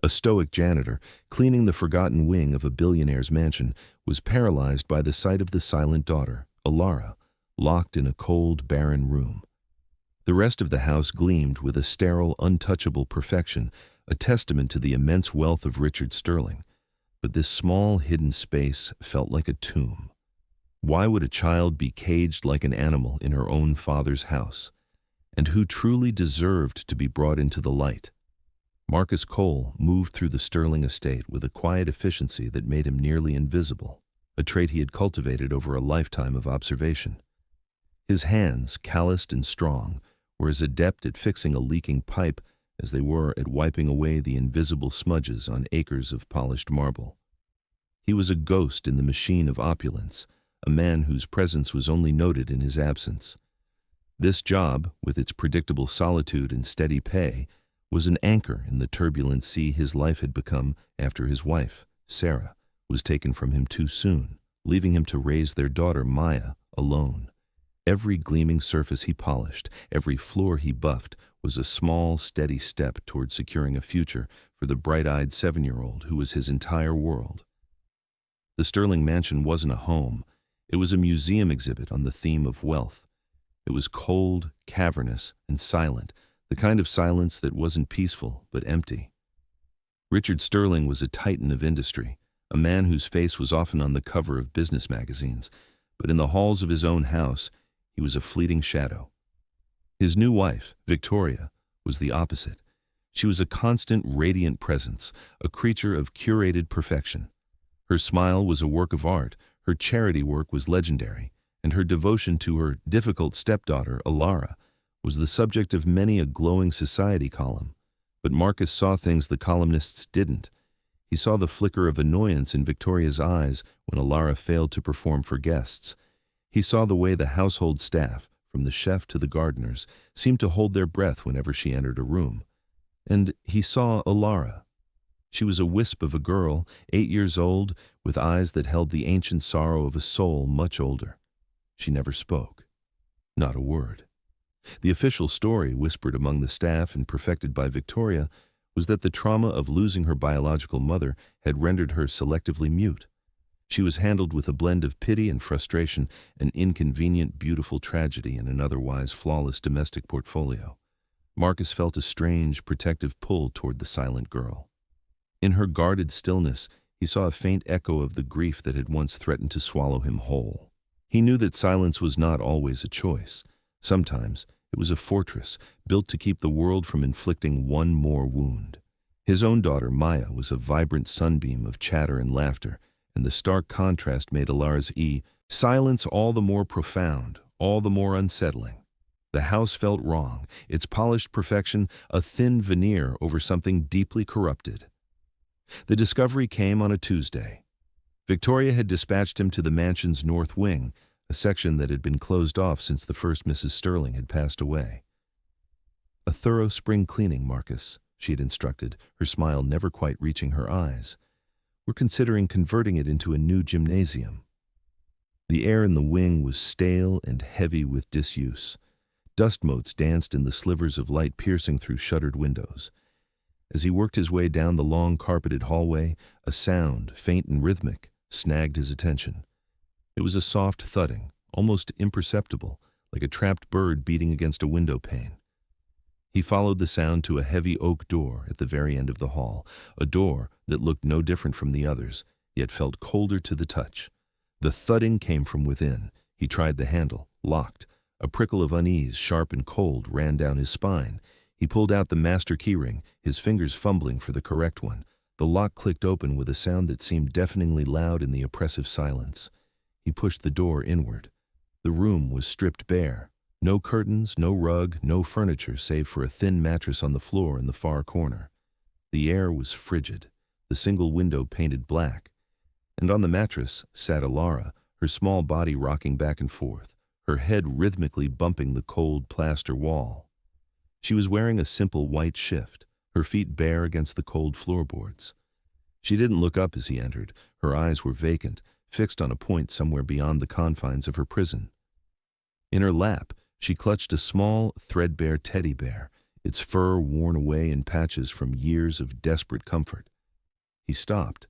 A stoic janitor, cleaning the forgotten wing of a billionaire's mansion, was paralyzed by the sight of the silent daughter, Alara, locked in a cold, barren room. The rest of the house gleamed with a sterile, untouchable perfection, a testament to the immense wealth of Richard Sterling. But this small, hidden space felt like a tomb. Why would a child be caged like an animal in her own father's house? And who truly deserved to be brought into the light? Marcus Cole moved through the Sterling estate with a quiet efficiency that made him nearly invisible, a trait he had cultivated over a lifetime of observation. His hands, calloused and strong, were as adept at fixing a leaking pipe as they were at wiping away the invisible smudges on acres of polished marble. He was a ghost in the machine of opulence, a man whose presence was only noted in his absence. This job, with its predictable solitude and steady pay, was an anchor in the turbulent sea his life had become after his wife, Sarah, was taken from him too soon, leaving him to raise their daughter Maya alone. Every gleaming surface he polished, every floor he buffed, was a small, steady step toward securing a future for the bright-eyed 7-year-old who was his entire world. The Sterling mansion wasn't a home. It was a museum exhibit on the theme of wealth. It was cold, cavernous, and silent, the kind of silence that wasn't peaceful but empty. Richard Sterling was a titan of industry, a man whose face was often on the cover of business magazines, but in the halls of his own house, he was a fleeting shadow. His new wife, Victoria, was the opposite. She was a constant, radiant presence, a creature of curated perfection. Her smile was a work of art, her charity work was legendary, and her devotion to her difficult stepdaughter, Alara, was the subject of many a glowing society column. But Marcus saw things the columnists didn't. He saw the flicker of annoyance in Victoria's eyes when Alara failed to perform for guests. He saw the way the household staff, from the chef to the gardeners, seemed to hold their breath whenever she entered a room. And he saw Alara. She was a wisp of a girl, 8 years old, with eyes that held the ancient sorrow of a soul much older. She never spoke. Not a word. The official story, whispered among the staff and perfected by Victoria, was that the trauma of losing her biological mother had rendered her selectively mute. She was handled with a blend of pity and frustration, an inconvenient, beautiful tragedy in an otherwise flawless domestic portfolio. Marcus felt a strange, protective pull toward the silent girl. In her guarded stillness, he saw a faint echo of the grief that had once threatened to swallow him whole. He knew that silence was not always a choice. Sometimes it was a fortress built to keep the world from inflicting one more wound. His own daughter, Maya, was a vibrant sunbeam of chatter and laughter, and the stark contrast made Alara's silence all the more profound, all the more unsettling. The house felt wrong, its polished perfection a thin veneer over something deeply corrupted. The discovery came on a Tuesday. Victoria had dispatched him to the mansion's north wing, a section that had been closed off since the first Mrs. Sterling had passed away. "A thorough spring cleaning, Marcus," she had instructed, her smile never quite reaching her eyes. "We're considering converting it into a new gymnasium." The air in the wing was stale and heavy with disuse. Dust motes danced in the slivers of light piercing through shuttered windows. As he worked his way down the long carpeted hallway, a sound, faint and rhythmic, snagged his attention. It was a soft thudding, almost imperceptible, like a trapped bird beating against a window pane. He followed the sound to a heavy oak door at the very end of the hall, a door that looked no different from the others, yet felt colder to the touch. The thudding came from within. He tried the handle, locked. A prickle of unease, sharp and cold, ran down his spine. He pulled out the master keyring, his fingers fumbling for the correct one. The lock clicked open with a sound that seemed deafeningly loud in the oppressive silence. He pushed the door inward. The room was stripped bare. No curtains, no rug, no furniture save for a thin mattress on the floor in the far corner. The air was frigid, the single window painted black. And on the mattress sat Alara, her small body rocking back and forth, her head rhythmically bumping the cold plaster wall. She was wearing a simple white shift, her feet bare against the cold floorboards. She didn't look up as he entered. Her eyes were vacant, fixed on a point somewhere beyond the confines of her prison. In her lap, she clutched a small, threadbare teddy bear, its fur worn away in patches from years of desperate comfort. He stopped.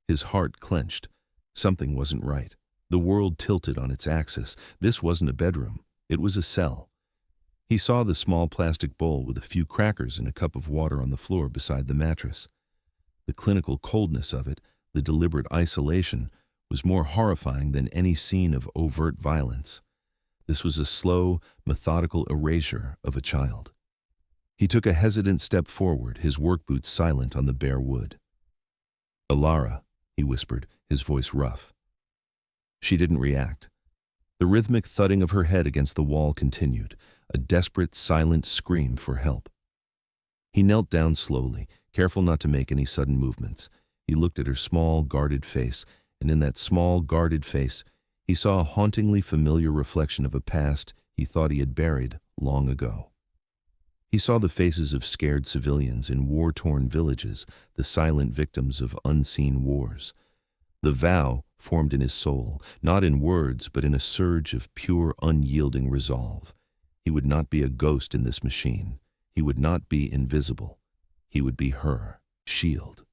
His heart clenched. Something wasn't right. The world tilted on its axis. This wasn't a bedroom. It was a cell. He saw the small plastic bowl with a few crackers and a cup of water on the floor beside the mattress. The clinical coldness of it, the deliberate isolation, was more horrifying than any scene of overt violence. This was a slow, methodical erasure of a child. He took a hesitant step forward, his work boots silent on the bare wood. "Alara," he whispered, his voice rough. She didn't react. The rhythmic thudding of her head against the wall continued, a desperate, silent scream for help. He knelt down slowly, careful not to make any sudden movements. He looked at her small, guarded face, and in that small, guarded face, he saw a hauntingly familiar reflection of a past he thought he had buried long ago. He saw the faces of scared civilians in war-torn villages, the silent victims of unseen wars. The vow formed in his soul, not in words, but in a surge of pure, unyielding resolve. He would not be a ghost in this machine. He would not be invisible. He would be her shield.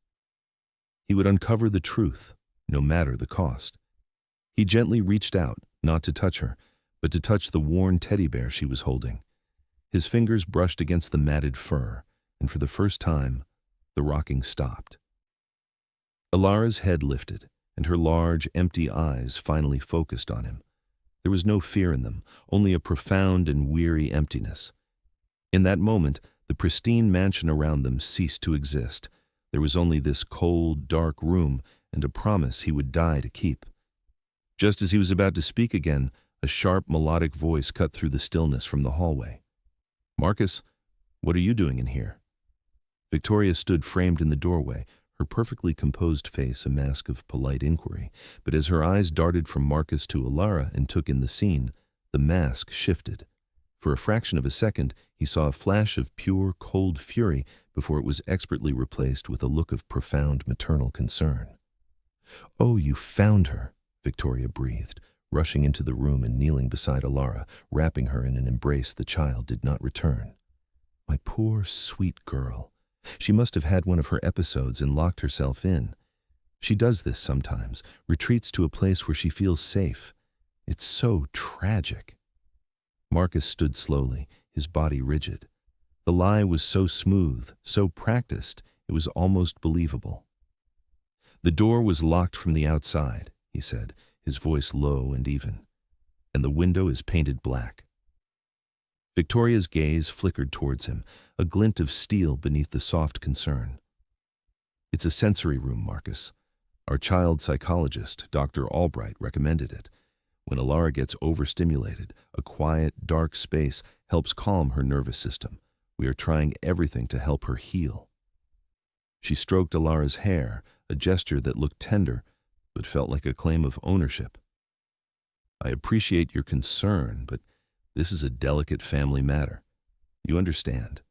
He would uncover the truth, no matter the cost. He gently reached out, not to touch her, but to touch the worn teddy bear she was holding. His fingers brushed against the matted fur, and for the first time, the rocking stopped. Alara's head lifted, and her large, empty eyes finally focused on him. There was no fear in them, only a profound and weary emptiness. In that moment, the pristine mansion around them ceased to exist. There was only this cold, dark room and a promise he would die to keep. Just as he was about to speak again, a sharp, melodic voice cut through the stillness from the hallway. "Marcus, what are you doing in here?" Victoria stood framed in the doorway, her perfectly composed face a mask of polite inquiry, but as her eyes darted from Marcus to Alara and took in the scene, the mask shifted. For a fraction of a second, he saw a flash of pure, cold fury before it was expertly replaced with a look of profound maternal concern. "Oh, you found her," Victoria breathed, rushing into the room and kneeling beside Alara, wrapping her in an embrace the child did not return. "My poor, sweet girl. She must have had one of her episodes and locked herself in. She does this sometimes, retreats to a place where she feels safe. It's so tragic." Marcus stood slowly, his body rigid. The lie was so smooth, so practiced, it was almost believable. "The door was locked from the outside," he said, his voice low and even, "and the window is painted black." Victoria's gaze flickered towards him, a glint of steel beneath the soft concern. "It's a sensory room, Marcus. Our child psychologist, Dr. Albright, recommended it. When Alara gets overstimulated, a quiet, dark space helps calm her nervous system. We are trying everything to help her heal." She stroked Alara's hair, a gesture that looked tender, but felt like a claim of ownership. "I appreciate your concern, but this is a delicate family matter. You understand."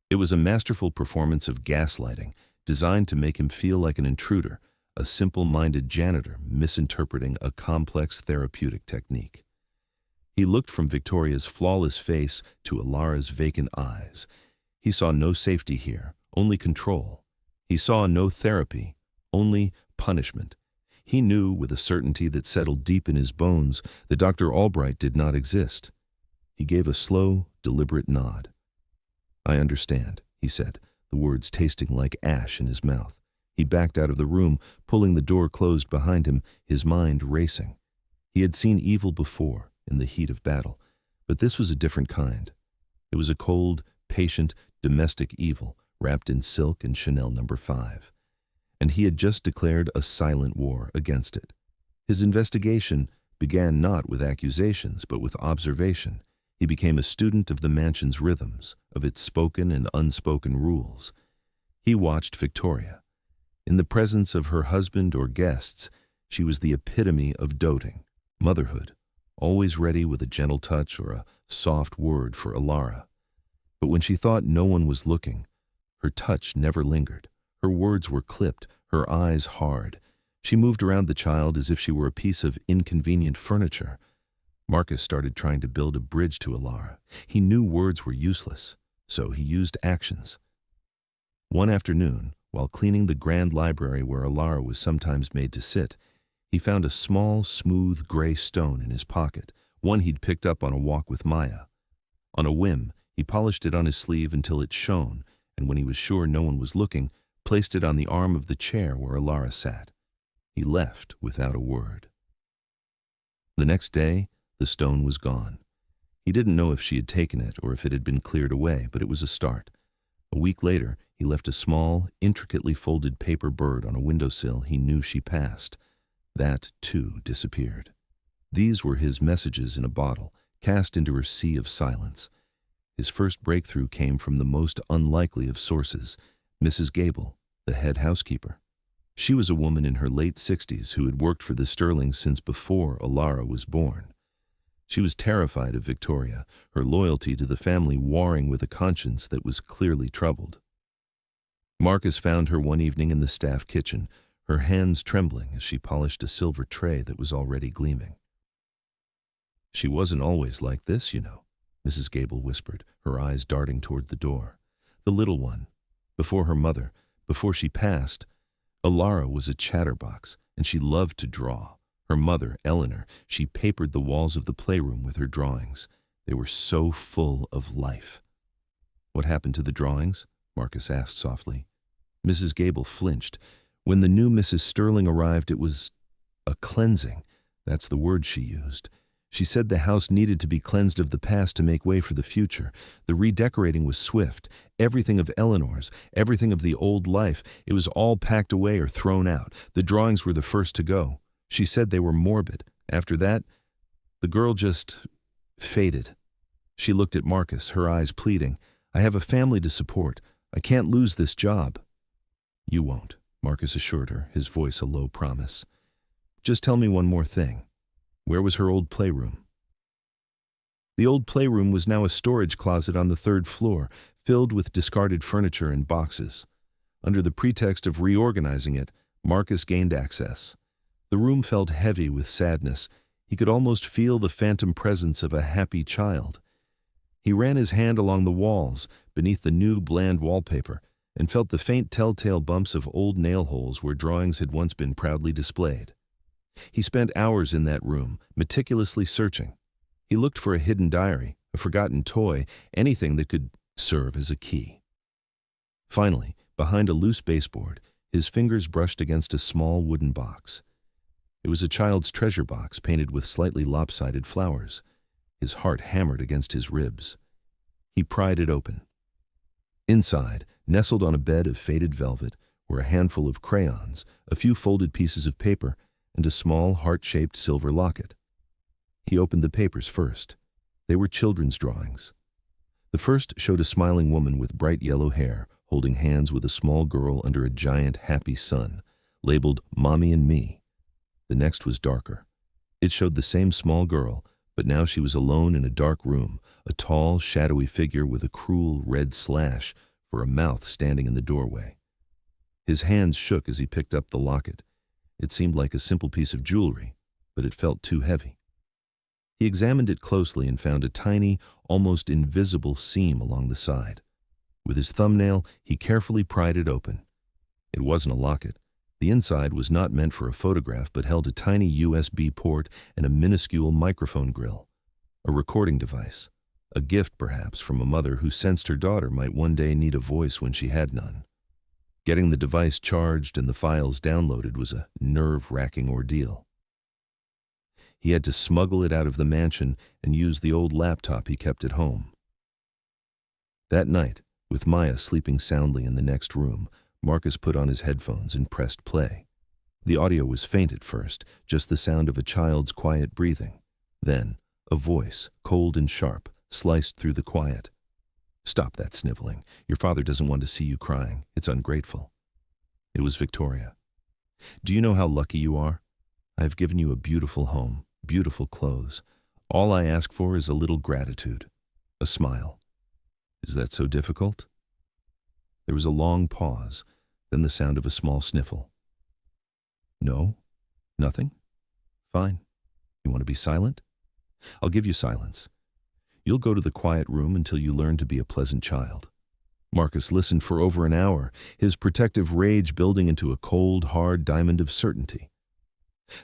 It was a masterful performance of gaslighting, designed to make him feel like an intruder, a simple-minded janitor misinterpreting a complex therapeutic technique. He looked from Victoria's flawless face to Alara's vacant eyes. He saw no safety here, only control. He saw no therapy, only punishment. He knew with a certainty that settled deep in his bones that Dr. Albright did not exist. He gave a slow, deliberate nod. "I understand," he said, the words tasting like ash in his mouth. He backed out of the room, pulling the door closed behind him, his mind racing. He had seen evil before, in the heat of battle, but this was a different kind. It was a cold, patient, domestic evil, wrapped in silk and Chanel No. 5. And he had just declared a silent war against it. His investigation began not with accusations, but with observation. He became a student of the mansion's rhythms, of its spoken and unspoken rules. He watched Victoria. In the presence of her husband or guests, she was the epitome of doting, motherhood, always ready with a gentle touch or a soft word for Alara. But when she thought no one was looking, her touch never lingered. Her words were clipped, her eyes hard. She moved around the child as if she were a piece of inconvenient furniture. Marcus started trying to build a bridge to Alara. He knew words were useless. So he used actions. One afternoon, while cleaning the grand library where Alara was sometimes made to sit, he found a small, smooth gray stone in his pocket, one he'd picked up on a walk with Maya. On a whim, he polished it on his sleeve until it shone, and when he was sure no one was looking, placed it on the arm of the chair where Alara sat. He left without a word. The next day, the stone was gone. He didn't know if she had taken it or if it had been cleared away, but it was a start. A week later, he left a small, intricately folded paper bird on a windowsill he knew she passed. That, too, disappeared. These were his messages in a bottle, cast into her sea of silence. His first breakthrough came from the most unlikely of sources, Mrs. Gable, the head housekeeper. She was a woman in her late 60s who had worked for the Sterlings since before Alara was born. She was terrified of Victoria, her loyalty to the family warring with a conscience that was clearly troubled. Marcus found her one evening in the staff kitchen, her hands trembling as she polished a silver tray that was already gleaming. "She wasn't always like this, you know," Mrs. Gable whispered, her eyes darting toward the door. "The little one, before her mother, before she passed, Alara was a chatterbox, and she loved to draw. Her mother, Eleanor, she papered the walls of the playroom with her drawings. They were so full of life." "What happened to the drawings?" Marcus asked softly. Mrs. Gable flinched. When the new Mrs. Sterling arrived, it was a cleansing. That's the word she used. She said the house needed to be cleansed of the past to make way for the future. The redecorating was swift. Everything of Eleanor's, everything of the old life, it was all packed away or thrown out. The drawings were the first to go. She said they were morbid. After that, the girl just faded. She looked at Marcus, her eyes pleading. "I have a family to support. I can't lose this job." "You won't," Marcus assured her, his voice a low promise. "Just tell me one more thing. Where was her old playroom?" The old playroom was now a storage closet on the 3rd floor, filled with discarded furniture and boxes. Under the pretext of reorganizing it, Marcus gained access. The room felt heavy with sadness. He could almost feel the phantom presence of a happy child. He ran his hand along the walls, beneath the new bland wallpaper, and felt the faint telltale bumps of old nail holes where drawings had once been proudly displayed. He spent hours in that room, meticulously searching. He looked for a hidden diary, a forgotten toy, anything that could serve as a key. Finally, behind a loose baseboard, his fingers brushed against a small wooden box. It was a child's treasure box painted with slightly lopsided flowers. His heart hammered against his ribs. He pried it open. Inside, nestled on a bed of faded velvet, were a handful of crayons, a few folded pieces of paper, and a small heart-shaped silver locket. He opened the papers first. They were children's drawings. The first showed a smiling woman with bright yellow hair, holding hands with a small girl under a giant happy sun, labeled Mommy and Me. The next was darker. It showed the same small girl, but now she was alone in a dark room, a tall, shadowy figure with a cruel red slash for a mouth standing in the doorway. His hands shook as he picked up the locket. It seemed like a simple piece of jewelry, but it felt too heavy. He examined it closely and found a tiny, almost invisible seam along the side. With his thumbnail, he carefully pried it open. It wasn't a locket. The inside was not meant for a photograph, but held a tiny USB port and a minuscule microphone grill. A recording device. A gift, perhaps, from a mother who sensed her daughter might one day need a voice when she had none. Getting the device charged and the files downloaded was a nerve-wracking ordeal. He had to smuggle it out of the mansion and use the old laptop he kept at home. That night, with Maya sleeping soundly in the next room, Marcus put on his headphones and pressed play. The audio was faint at first, just the sound of a child's quiet breathing. Then, a voice, cold and sharp, sliced through the quiet. "Stop that sniveling. Your father doesn't want to see you crying. It's ungrateful." It was Victoria. "Do you know how lucky you are? I have given you a beautiful home, beautiful clothes. All I ask for is a little gratitude, a smile. Is that so difficult?" There was a long pause, then the sound of a small sniffle. "No? Nothing? Fine. You want to be silent? I'll give you silence. You'll go to the quiet room until you learn to be a pleasant child." Marcus listened for over an hour, his protective rage building into a cold, hard diamond of certainty.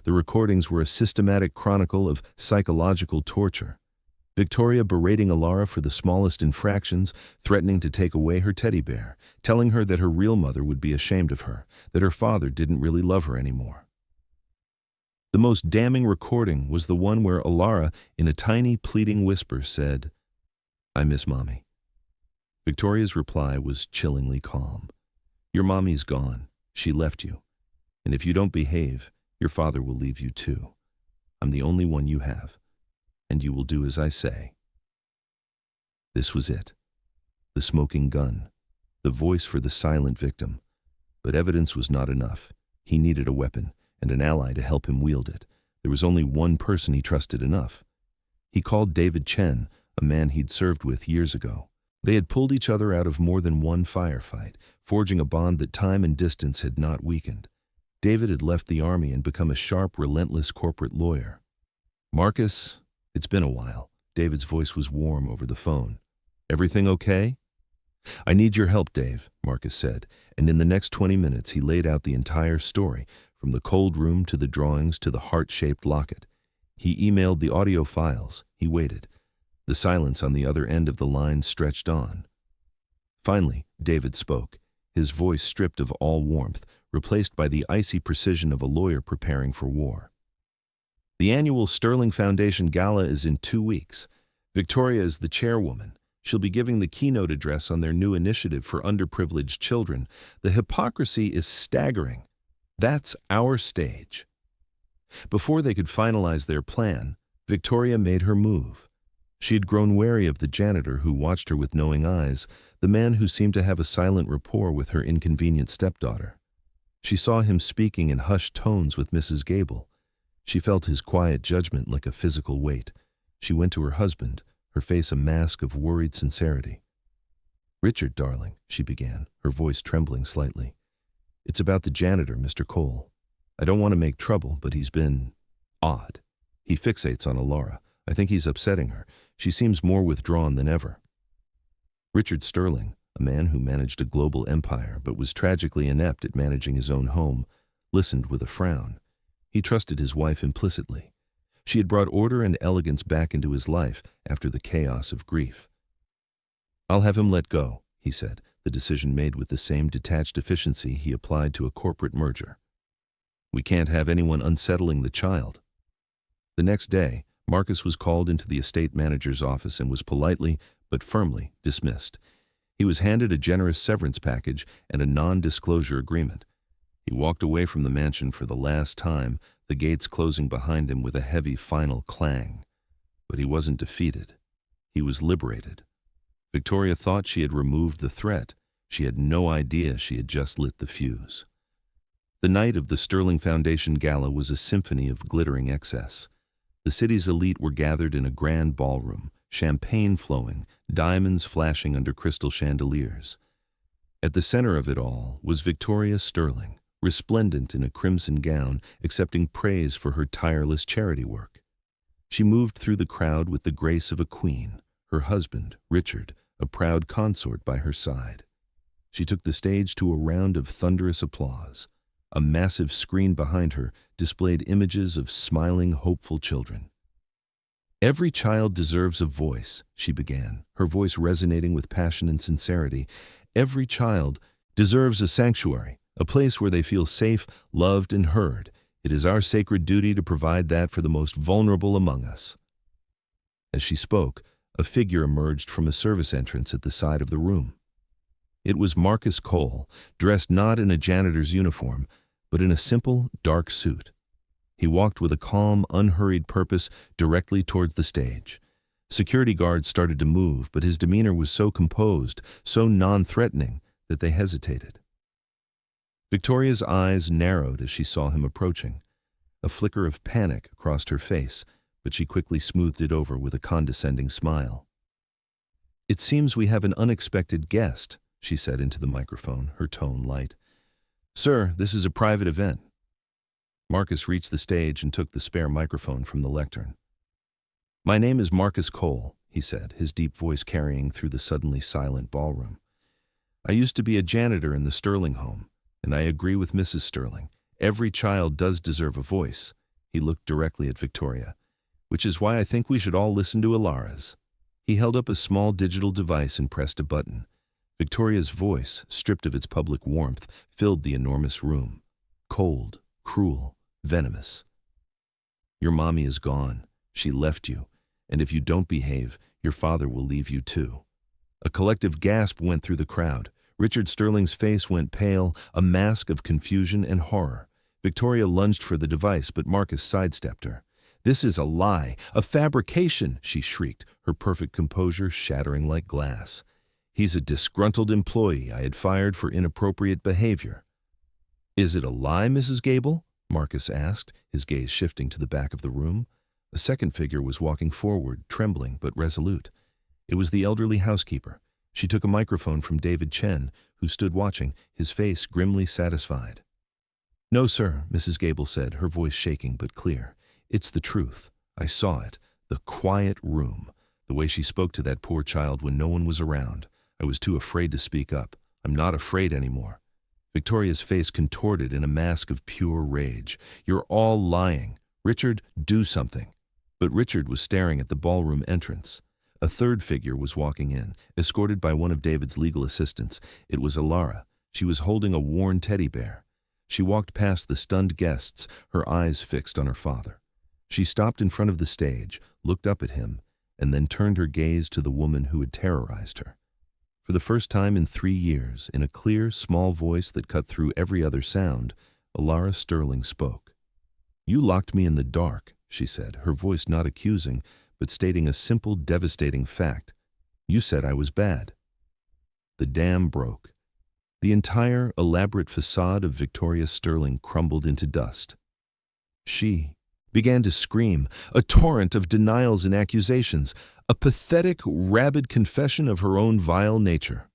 The recordings were a systematic chronicle of psychological torture. Victoria berating Alara for the smallest infractions, threatening to take away her teddy bear, telling her that her real mother would be ashamed of her, that her father didn't really love her anymore. The most damning recording was the one where Alara, in a tiny, pleading whisper, said, "I miss Mommy." Victoria's reply was chillingly calm. "Your mommy's gone. She left you. And if you don't behave, your father will leave you too. I'm the only one you have, and you will do as I say." This was it. The smoking gun. The voice for the silent victim. But evidence was not enough. He needed a weapon, and an ally to help him wield it. There was only one person he trusted enough. He called David Chen, a man he'd served with years ago. They had pulled each other out of more than one firefight, forging a bond that time and distance had not weakened. David had left the army and become a sharp, relentless corporate lawyer. "Marcus, it's been a while." David's voice was warm over the phone. "Everything okay?" "I need your help, Dave," Marcus said, and in the next 20 minutes he laid out the entire story, from the cold room to the drawings to the heart-shaped locket. He emailed the audio files. He waited. The silence on the other end of the line stretched on. Finally, David spoke, his voice stripped of all warmth, replaced by the icy precision of a lawyer preparing for war. "The annual Sterling Foundation Gala is in 2 weeks. Victoria is the chairwoman. She'll be giving the keynote address on their new initiative for underprivileged children. The hypocrisy is staggering. That's our stage." Before they could finalize their plan, Victoria made her move. She had grown wary of the janitor who watched her with knowing eyes, the man who seemed to have a silent rapport with her inconvenient stepdaughter. She saw him speaking in hushed tones with Mrs. Gable. She felt his quiet judgment like a physical weight. She went to her husband, her face a mask of worried sincerity. "Richard, darling," she began, her voice trembling slightly. "It's about the janitor, Mr. Cole. I don't want to make trouble, but he's been odd. He fixates on Alara. I think he's upsetting her. She seems more withdrawn than ever." Richard Sterling, a man who managed a global empire but was tragically inept at managing his own home, listened with a frown. He trusted his wife implicitly. She had brought order and elegance back into his life after the chaos of grief. "I'll have him let go," he said, the decision made with the same detached efficiency he applied to a corporate merger. "We can't have anyone unsettling the child." The next day, Marcus was called into the estate manager's office and was politely, but firmly, dismissed. He was handed a generous severance package and a non-disclosure agreement. He walked away from the mansion for the last time, the gates closing behind him with a heavy final clang. But he wasn't defeated. He was liberated. Victoria thought she had removed the threat. She had no idea she had just lit the fuse. The night of the Sterling Foundation Gala was a symphony of glittering excess. The city's elite were gathered in a grand ballroom, champagne flowing, diamonds flashing under crystal chandeliers. At the center of it all was Victoria Sterling, resplendent in a crimson gown, accepting praise for her tireless charity work. She moved through the crowd with the grace of a queen, her husband, Richard, a proud consort by her side. She took the stage to a round of thunderous applause. A massive screen behind her displayed images of smiling, hopeful children. "Every child deserves a voice," she began, her voice resonating with passion and sincerity. "Every child deserves a sanctuary, a place where they feel safe, loved, and heard. It is our sacred duty to provide that for the most vulnerable among us." As she spoke, a figure emerged from a service entrance at the side of the room. It was Marcus Cole, dressed not in a janitor's uniform, but in a simple, dark suit. He walked with a calm, unhurried purpose directly towards the stage. Security guards started to move, but his demeanor was so composed, so non-threatening, that they hesitated. Victoria's eyes narrowed as she saw him approaching. A flicker of panic crossed her face, but she quickly smoothed it over with a condescending smile. "It seems we have an unexpected guest," she said into the microphone, her tone light. "Sir, this is a private event." Marcus reached the stage and took the spare microphone from the lectern. "My name is Marcus Cole," he said, his deep voice carrying through the suddenly silent ballroom. "I used to be a janitor in the Sterling home, and I agree with Mrs. Sterling. Every child does deserve a voice." He looked directly at Victoria. "Which is why I think we should all listen to Alara's." He held up a small digital device and pressed a button. Victoria's voice, stripped of its public warmth, filled the enormous room. Cold, cruel, venomous. "Your mommy is gone. She left you. And if you don't behave, your father will leave you too." A collective gasp went through the crowd. Richard Sterling's face went pale, a mask of confusion and horror. Victoria lunged for the device, but Marcus sidestepped her. "This is a lie, a fabrication," she shrieked, her perfect composure shattering like glass. "He's a disgruntled employee I had fired for inappropriate behavior." "Is it a lie, Mrs. Gable?" Marcus asked, his gaze shifting to the back of the room. A second figure was walking forward, trembling but resolute. It was the elderly housekeeper. She took a microphone from David Chen, who stood watching, his face grimly satisfied. "No, sir," Mrs. Gable said, her voice shaking but clear. "It's the truth. I saw it. The quiet room. The way she spoke to that poor child when no one was around. I was too afraid to speak up. I'm not afraid anymore." Victoria's face contorted in a mask of pure rage. "You're all lying. Richard, do something." But Richard was staring at the ballroom entrance. A third figure was walking in, escorted by one of David's legal assistants. It was Alara. She was holding a worn teddy bear. She walked past the stunned guests, her eyes fixed on her father. She stopped in front of the stage, looked up at him, and then turned her gaze to the woman who had terrorized her. For the first time in 3 years, in a clear, small voice that cut through every other sound, Alara Sterling spoke. "You locked me in the dark," she said, her voice not accusing, but stating a simple, devastating fact. "You said I was bad." The dam broke. The entire elaborate facade of Victoria Sterling crumbled into dust. She began to scream, a torrent of denials and accusations, a pathetic, rabid confession of her own vile nature.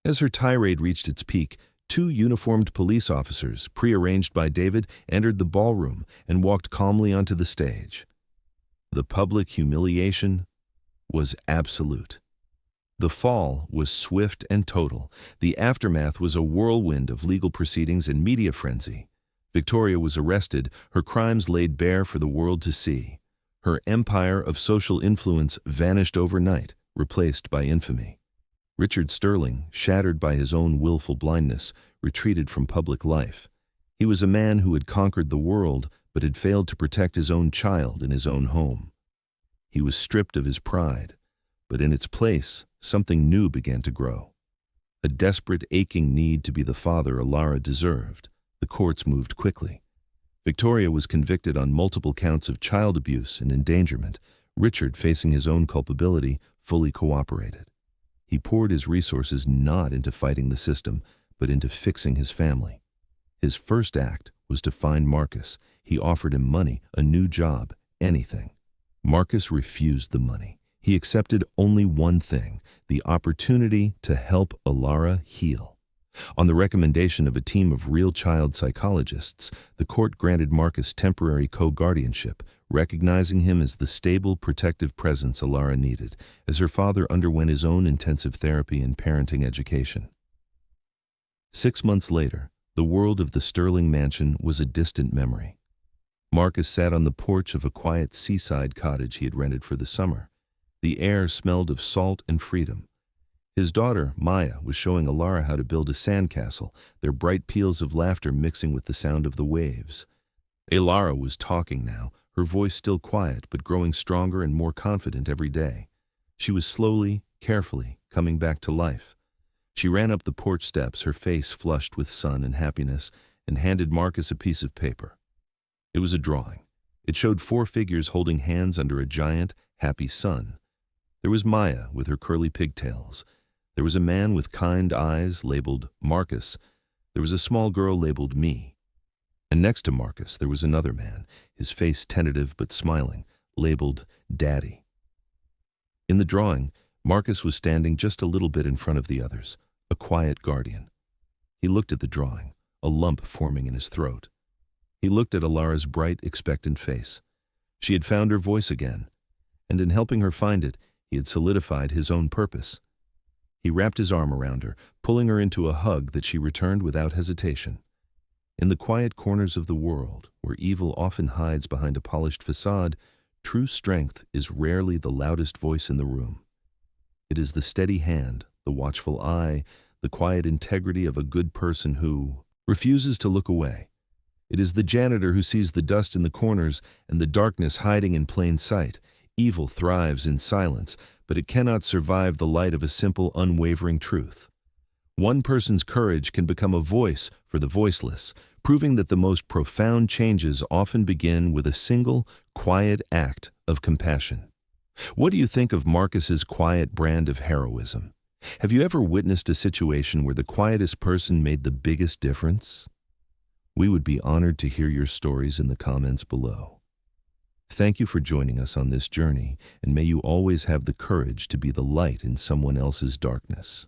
As her tirade reached its peak, 2 uniformed police officers, prearranged by David, entered the ballroom and walked calmly onto the stage. The public humiliation was absolute. The fall was swift and total. The aftermath was a whirlwind of legal proceedings and media frenzy. Victoria was arrested, her crimes laid bare for the world to see. Her empire of social influence vanished overnight, replaced by infamy. Richard Sterling, shattered by his own willful blindness, retreated from public life. He was a man who had conquered the world, but had failed to protect his own child in his own home. He was stripped of his pride, but in its place, something new began to grow. A desperate, aching need to be the father Alara deserved. The courts moved quickly. Victoria was convicted on multiple counts of child abuse and endangerment. Richard, facing his own culpability, fully cooperated. He poured his resources not into fighting the system, but into fixing his family. His first act was to find Marcus. He offered him money, a new job, anything. Marcus refused the money. He accepted only one thing, the opportunity to help Alara heal. On the recommendation of a team of real child psychologists, the court granted Marcus temporary co-guardianship, recognizing him as the stable, protective presence Alara needed, as her father underwent his own intensive therapy and parenting education. 6 months later, the world of the Sterling mansion was a distant memory. Marcus sat on the porch of a quiet seaside cottage he had rented for the summer. The air smelled of salt and freedom. His daughter, Maya, was showing Alara how to build a sandcastle, their bright peals of laughter mixing with the sound of the waves. Alara was talking now, her voice still quiet but growing stronger and more confident every day. She was slowly, carefully, coming back to life. She ran up the porch steps, her face flushed with sun and happiness, and handed Marcus a piece of paper. It was a drawing. It showed 4 figures holding hands under a giant, happy sun. There was Maya with her curly pigtails. There was a man with kind eyes labeled Marcus. There was a small girl labeled Me. And next to Marcus there was another man, his face tentative but smiling, labeled Daddy. In the drawing, Marcus was standing just a little bit in front of the others, a quiet guardian. He looked at the drawing, a lump forming in his throat. He looked at Alara's bright, expectant face. She had found her voice again, and in helping her find it, He had solidified his own purpose. He wrapped his arm around her, pulling her into a hug that she returned without hesitation. In the quiet corners of the world, where evil often hides behind a polished facade, true strength is rarely the loudest voice in the room. It is the steady hand, the watchful eye, the quiet integrity of a good person who refuses to look away. It is the janitor who sees the dust in the corners and the darkness hiding in plain sight. Evil thrives in silence, but it cannot survive the light of a simple, unwavering truth. One person's courage can become a voice for the voiceless, proving that the most profound changes often begin with a single, quiet act of compassion. What do you think of Marcus's quiet brand of heroism? Have you ever witnessed a situation where the quietest person made the biggest difference? We would be honored to hear your stories in the comments below. Thank you for joining us on this journey, and may you always have the courage to be the light in someone else's darkness.